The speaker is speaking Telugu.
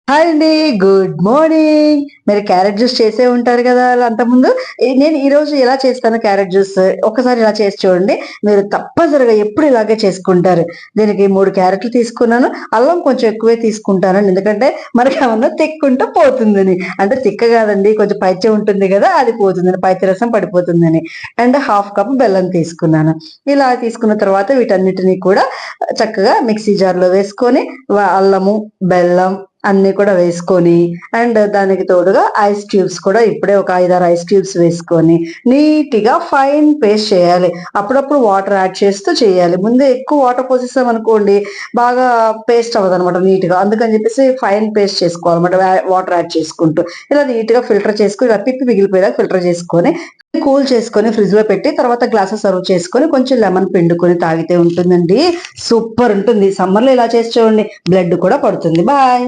హాయ్ అండి. Good morning. మీరు క్యారెట్ జ్యూస్ చేసే ఉంటారు కదా అంతకుముందు. నేను ఈరోజు ఎలా చేస్తాను క్యారెట్ జ్యూస్ ఒక్కసారి ఇలా చేసి చూడండి. మీరు తప్పనిసరిగా ఎప్పుడు ఇలాగే చేసుకుంటారు. దీనికి 3 క్యారెట్లు తీసుకున్నాను. అల్లం కొంచెం ఎక్కువే తీసుకుంటానండి. ఎందుకంటే మనకేమన్నా తిక్కుంటూ పోతుందని. అంటే తిక్క కాదండి, కొంచెం పైత్యం ఉంటుంది కదా, అది పోతుందని, పైత్య రసం పడిపోతుందని. అండ్ హాఫ్ కప్ బెల్లం తీసుకున్నాను. ఇలా తీసుకున్న తర్వాత వీటన్నిటిని కూడా చక్కగా మిక్సీ జార్‌లో వేసుకొని అల్లము, బెల్లం అన్నీ కూడా వేసుకొని, అండ్ దానికి తోడుగా ఐస్ క్యూబ్స్ కూడా ఇప్పుడే ఒక 5, 6 ఐస్ క్యూబ్స్ వేసుకొని నీట్‌గా ఫైన్ పేస్ట్ చేయాలి. అప్పుడప్పుడు వాటర్ యాడ్ చేస్తూ చేయాలి. ముందే ఎక్కువ వాటర్ పోసేసామనుకోండి బాగా పేస్ట్ అవ్వదనమాట నీట్‌గా. అందుకని చెప్పేసి ఫైన్ పేస్ట్ చేసుకోవాలన్నమాట వాటర్ యాడ్ చేసుకుంటూ. ఇలా నీట్‌గా ఫిల్టర్ చేసుకొని ఇలా పిప్పి మిగిలిపోయేలాగా ఫిల్టర్ చేసుకొని కూల్ చేసుకొని ఫ్రిడ్జ్‌లో పెట్టి తర్వాత గ్లాసెస్ సర్వ్ చేసుకొని కొంచెం లెమన్ పిండుకొని తాగితే ఉంటుందండి. సూపర్ ఉంటుంది. సమ్మర్‌లో ఇలా చేసి చూడండి. బ్లడ్ కూడా పడుతుంది. బాయ్.